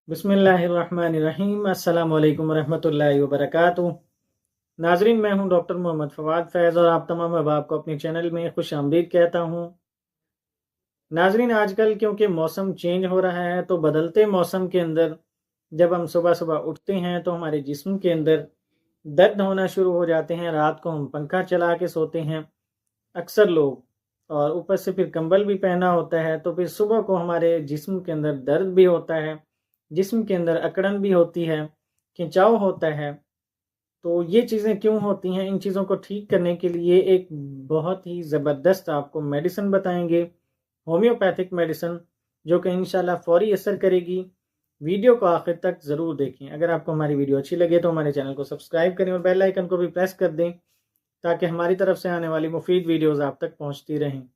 बिस्मिल्लाहिर्रहमानिर्रहीम। अस्सलाम वालेकुम रहमतुल्लाहि व बरकातुहू। नाजरीन, मैं हूं डॉक्टर मोहम्मद फवाद फैज़ और आप तमाम अहबाब को अपने चैनल में खुश आमदीद कहता हूं। नाजरीन, आजकल क्योंकि मौसम चेंज हो रहा है तो बदलते मौसम के अंदर जब हम सुबह सुबह उठते हैं तो हमारे जिस्म के अंदर दर्द होना शुरू हो जाते हैं। रात को हम पंखा चला के सोते हैं अक्सर लोग, और ऊपर से फिर कंबल भी पहना होता है, तो फिर सुबह को हमारे जिस्म के अंदर दर्द भी होता है, जिस्म के अंदर अकड़न भी होती है, खिंचाव होता है। तो ये चीज़ें क्यों होती हैं? इन चीज़ों को ठीक करने के लिए एक बहुत ही ज़बरदस्त आपको मेडिसिन बताएंगे, होम्योपैथिक मेडिसिन, जो कि इंशाल्लाह फ़ौरी असर करेगी। वीडियो को आखिर तक ज़रूर देखें। अगर आपको हमारी वीडियो अच्छी लगे तो हमारे चैनल को सब्सक्राइब करें और बेल आइकन को भी प्रेस कर दें, ताकि हमारी तरफ से आने वाली मुफीद वीडियोज़ आप तक पहुँचती रहें।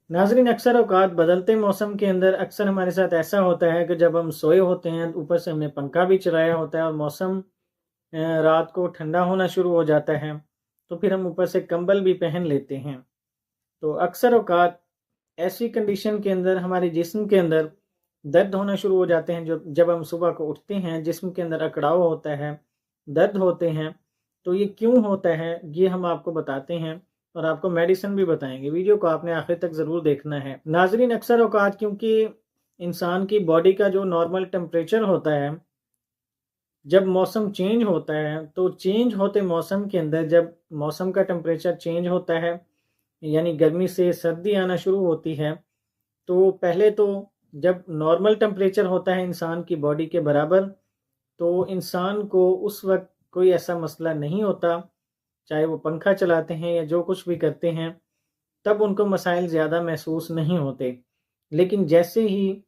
नाजरीन, अक्सर औकात बदलते मौसम के अंदर अक्सर हमारे साथ ऐसा होता है कि जब हम सोए होते हैं, ऊपर से हमने पंखा भी चलाया होता है और मौसम रात को ठंडा होना शुरू हो जाता है, तो फिर हम ऊपर से कंबल भी पहन लेते हैं। तो अक्सर औकात ऐसी कंडीशन के अंदर हमारे जिस्म के अंदर दर्द होना शुरू हो जाते हैं। जब हम सुबह को उठते हैं, जिस्म के अंदर अकड़ाव होता है, दर्द होते हैं। तो ये क्यों होता है, ये हम आपको बताते हैं और आपको मेडिसिन भी बताएंगे। वीडियो को आपने आखिर तक ज़रूर देखना है। नाजरीन, अक्सर औकात क्योंकि इंसान की बॉडी का जो नॉर्मल टेम्परेचर होता है, जब मौसम चेंज होता है, तो चेंज होते मौसम के अंदर जब मौसम का टेम्परेचर चेंज होता है, यानी गर्मी से सर्दी आना शुरू होती है, तो पहले तो जब नॉर्मल टेम्परेचर होता है इंसान की बॉडी के बराबर, तो इंसान को उस वक्त कोई ऐसा मसला नहीं होता। चाहे वो पंखा चलाते हैं या जो कुछ भी करते हैं, तब उनको मसाइल ज़्यादा महसूस नहीं होते। लेकिन जैसे ही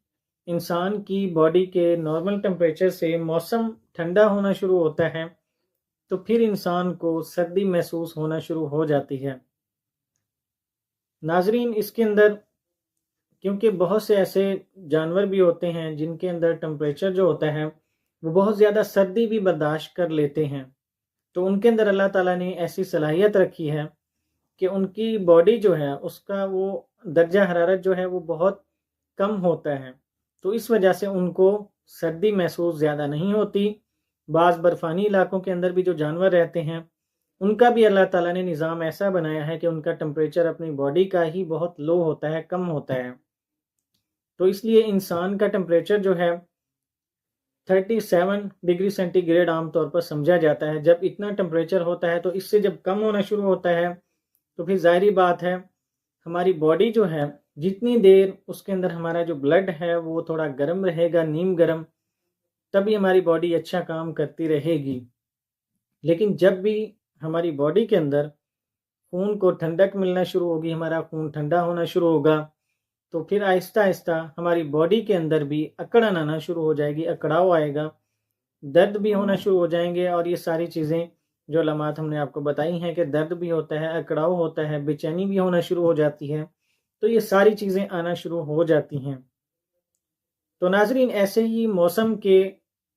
इंसान की बॉडी के नॉर्मल टेम्परेचर से मौसम ठंडा होना शुरू होता है, तो फिर इंसान को सर्दी महसूस होना शुरू हो जाती है। नाजरीन, इसके अंदर क्योंकि बहुत से ऐसे जानवर भी होते हैं जिनके अंदर टेम्परेचर जो होता है वो बहुत ज़्यादा सर्दी भी बर्दाश्त कर लेते हैं, तो उनके अंदर अल्लाह ताला ने ऐसी सलाहियत रखी है कि उनकी बॉडी जो है उसका वो दर्जा हरारत जो है वो बहुत कम होता है, तो इस वजह से उनको सर्दी महसूस ज़्यादा नहीं होती। बाज़ बर्फ़ानी इलाकों के अंदर भी जो जानवर रहते हैं, उनका भी अल्लाह ताला ने निज़ाम ऐसा बनाया है कि उनका टेम्परेचर अपनी बॉडी का ही बहुत लो होता है, कम होता है। तो इसलिए इंसान का टेम्परेचर जो है 37 डिग्री सेंटीग्रेड आमतौर पर समझा जाता है। जब इतना टेम्परेचर होता है, तो इससे जब कम होना शुरू होता है, तो फिर ज़ाहिरी बात है हमारी बॉडी जो है, जितनी देर उसके अंदर हमारा जो ब्लड है वो थोड़ा गर्म रहेगा, नीम गर्म, तभी हमारी बॉडी अच्छा काम करती रहेगी। लेकिन जब भी हमारी बॉडी के अंदर खून को ठंडक मिलना शुरू होगी, हमारा खून ठंडा होना शुरू होगा, तो फिर आहिस्ता आहिस्ता हमारी बॉडी के अंदर भी अकड़न आना शुरू हो जाएगी, अकड़ाव आएगा, दर्द भी होना शुरू हो जाएंगे। और ये सारी चीज़ें जो अलामात हमने आपको बताई हैं कि दर्द भी होता है, अकड़ाव होता है, बेचैनी भी होना शुरू हो जाती है, तो ये सारी चीज़ें आना शुरू हो जाती हैं। तो नाजरीन, ऐसे ही मौसम के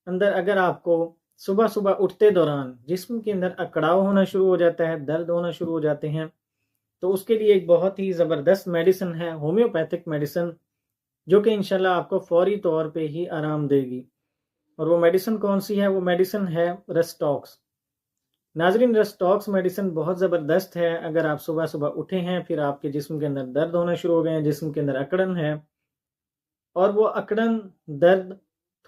अंदर अगर आपको सुबह सुबह उठते दौरान जिस्म के अंदर अकड़ाव होना शुरू हो जाता है, दर्द होना शुरू हो जाते हैं, तो उसके लिए एक बहुत ही ज़बरदस्त मेडिसिन है, होम्योपैथिक मेडिसिन, जो कि इंशाल्लाह आपको फौरी तौर पे ही आराम देगी। और वो मेडिसिन कौन सी है? वो मेडिसिन है रेस्टॉक्स। नाजरीन, रेस्टॉक्स मेडिसिन बहुत ज़बरदस्त है। अगर आप सुबह सुबह उठे हैं, फिर आपके जिस्म के अंदर दर्द होना शुरू हो गए हैं, जिस्म के अंदर अकड़न है, और वो अकड़न दर्द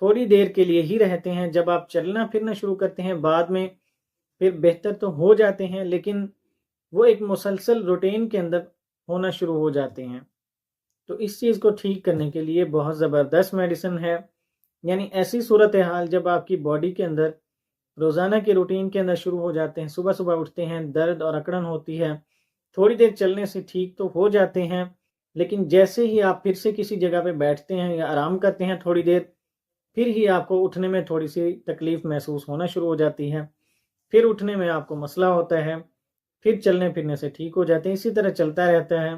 थोड़ी देर के लिए ही रहते हैं। जब आप चलना फिरना शुरू करते हैं, बाद में फिर बेहतर तो हो जाते हैं, लेकिन वो एक मुसलसल रूटीन के अंदर होना शुरू हो जाते हैं। तो इस चीज़ को ठीक करने के लिए बहुत ज़बरदस्त मेडिसिन है। यानी ऐसी सूरत हाल जब आपकी बॉडी के अंदर रोज़ाना के रूटीन के अंदर शुरू हो जाते हैं, सुबह सुबह उठते हैं, दर्द और अकड़न होती है, थोड़ी देर चलने से ठीक तो हो जाते हैं, लेकिन जैसे ही आप फिर से किसी जगह पे बैठते हैं या आराम करते हैं थोड़ी देर, फिर ही आपको उठने में थोड़ी सी तकलीफ़ महसूस होना शुरू हो जाती है, फिर उठने में आपको मसला होता है, फिर चलने फिरने से ठीक हो जाते हैं, इसी तरह चलता रहता है।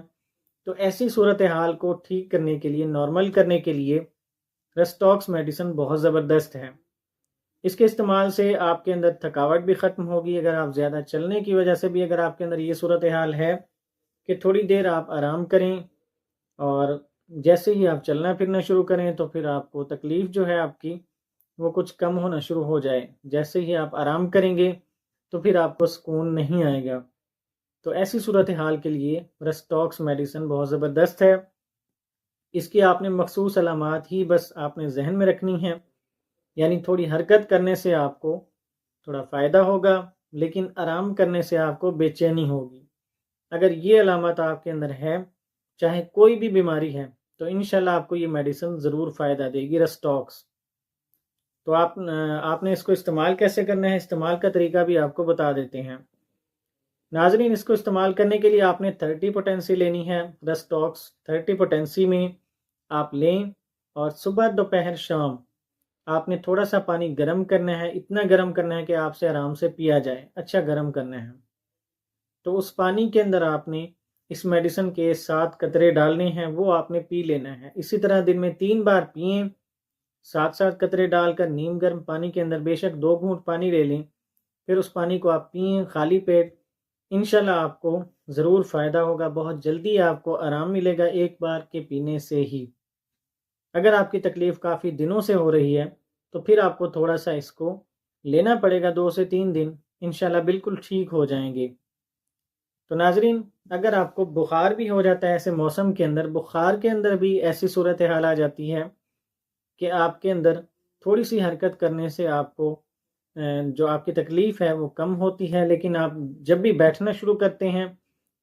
तो ऐसी सूरत हाल को ठीक करने के लिए, नॉर्मल करने के लिए रेस्टॉक्स मेडिसिन बहुत ज़बरदस्त है। اس کے استعمال سے آپ کے اندر تھکاوٹ بھی ختم ہوگی. اگر آپ زیادہ چلنے کی وجہ سے بھی اگر آپ کے اندر یہ صورتحال ہے کہ تھوڑی دیر آپ آرام کریں اور جیسے ہی آپ چلنا پھرنا شروع کریں تو پھر آپ کو تکلیف جو ہے آپ کی وہ کچھ کم ہونا شروع ہو جائے. جیسے ہی آپ آرام کریں گے تو پھر آپ کو سکون نہیں آئے گا. تو ایسی صورتحال کے لیے رسٹاکس میڈیسن بہت زبردست ہے. اس کی آپ نے مخصوص علامات ہی بس آپ نے ذہن میں رکھنی ہیں. یعنی تھوڑی حرکت کرنے سے آپ کو تھوڑا فائدہ ہوگا، لیکن آرام کرنے سے آپ کو بے چینی ہوگی. اگر یہ علامات آپ کے اندر ہے، چاہے کوئی بھی بیماری ہے، تو انشاءاللہ آپ کو یہ میڈیسن ضرور فائدہ دے گی رسٹاکس. تو آپ نے اس کو استعمال کیسے کرنا ہے، استعمال کا طریقہ بھی آپ کو بتا دیتے ہیں. ناظرین، اس کو استعمال کرنے کے لیے آپ نے 30 پوٹینسی لینی ہے. رسٹاکس 30 پوٹینسی میں آپ لیں اور صبح دوپہر شام آپ نے تھوڑا سا پانی گرم کرنا ہے. اتنا گرم کرنا ہے کہ آپ سے آرام سے پیا جائے، اچھا گرم کرنا ہے. تو اس پانی کے اندر آپ نے اس میڈیسن کے 7 قطرے ڈالنے ہیں، وہ آپ نے پی لینا ہے. اسی طرح دن میں 3 بار پئیں. 7 قطرے ڈال کر نیم گرم پانی کے اندر بے شک 2 گھونٹ پانی لے لیں، پھر اس پانی کو آپ پئیں خالی پیٹ. انشاءاللہ آپ کو ضرور فائدہ ہوگا. بہت جلدی آپ کو آرام ملے گا ایک بار کے پینے سے ہی. اگر آپ کی تکلیف کافی دنوں سے ہو رہی ہے تو پھر آپ کو تھوڑا سا اس کو لینا پڑے گا، 2 سے 3 دن انشاءاللہ بالکل ٹھیک ہو جائیں گے. تو ناظرین، اگر آپ کو بخار بھی ہو جاتا ہے ایسے موسم کے اندر، بخار کے اندر بھی ایسی صورتحال آ جاتی ہے کہ آپ کے اندر تھوڑی سی حرکت کرنے سے آپ کو جو آپ کی تکلیف ہے وہ کم ہوتی ہے، لیکن آپ جب بھی بیٹھنا شروع کرتے ہیں،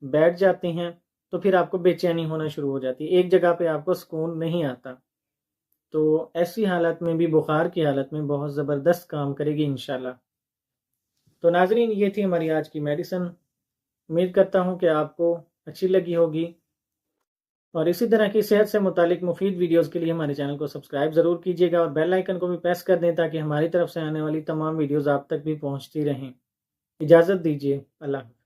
بیٹھ جاتے ہیں، تو پھر آپ کو بے چینی ہونا شروع ہو جاتی ہے، ایک جگہ پہ آپ کو سکون نہیں آتا. تو ایسی حالت میں بھی، بخار کی حالت میں بہت زبردست کام کرے گی انشاءاللہ. تو ناظرین، یہ تھی ہماری آج کی میڈیسن. امید کرتا ہوں کہ آپ کو اچھی لگی ہوگی، اور اسی طرح کی صحت سے متعلق مفید ویڈیوز کے لیے ہمارے چینل کو سبسکرائب ضرور کیجیے گا اور بیل آئیکن کو بھی پریس کر دیں تاکہ ہماری طرف سے آنے والی تمام ویڈیوز آپ تک بھی پہنچتی رہیں. اجازت دیجیے. اللہ حافظ.